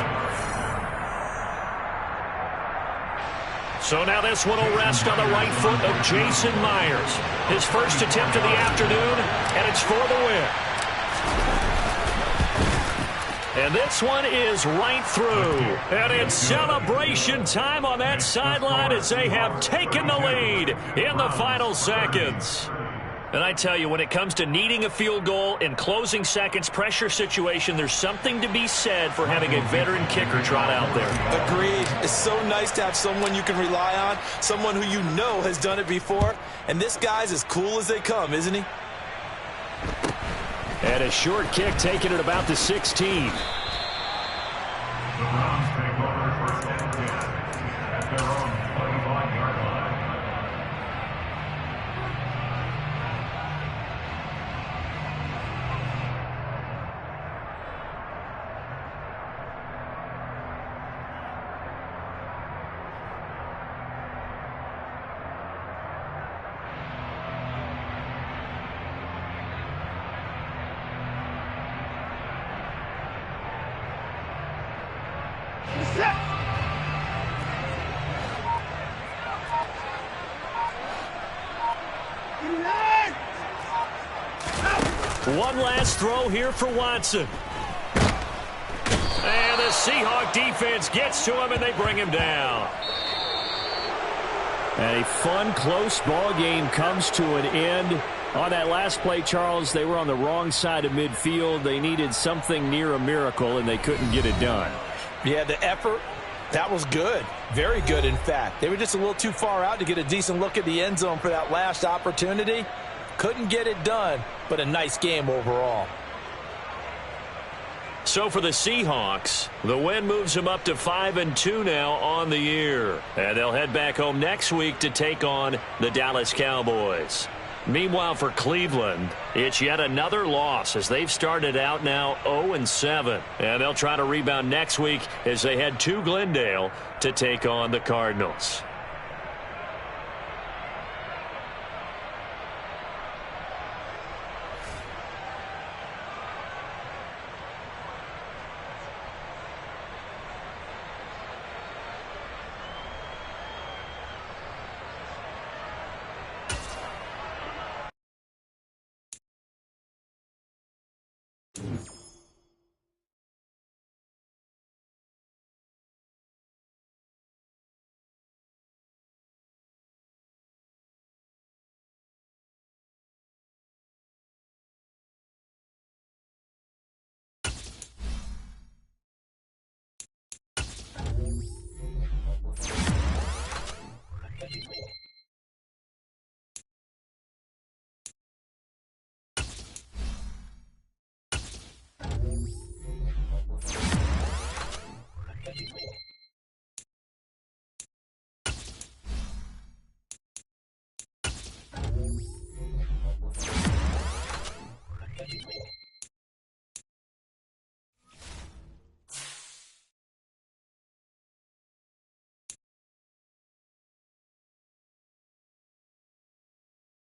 So now this one will rest on the right foot of Jason Myers. His first attempt of the afternoon, and it's for the win. And this one is right through. And it's celebration time on that sideline as they have taken the lead in the final seconds. And I tell you, when it comes to needing a field goal in closing seconds, pressure situation, there's something to be said for having a veteran kicker trot out there. Agreed. It's so nice to have someone you can rely on, someone who you know has done it before. And this guy's as cool as they come, isn't he? And a short kick taken at about the 16. One last throw here for Watson. And the Seahawk defense gets to him, and they bring him down. And a fun, close ball game comes to an end. On that last play, Charles, they were on the wrong side of midfield. They needed something near a miracle, and they couldn't get it done. Yeah, the effort, that was good. Very good, in fact. They were just a little too far out to get a decent look at the end zone for that last opportunity. Couldn't get it done, but a nice game overall. So for the Seahawks, the win moves them up to 5-2 now on the year. And they'll head back home next week to take on the Dallas Cowboys. Meanwhile, for Cleveland, it's yet another loss as they've started out now 0-7. And they'll try to rebound next week as they head to Glendale to take on the Cardinals.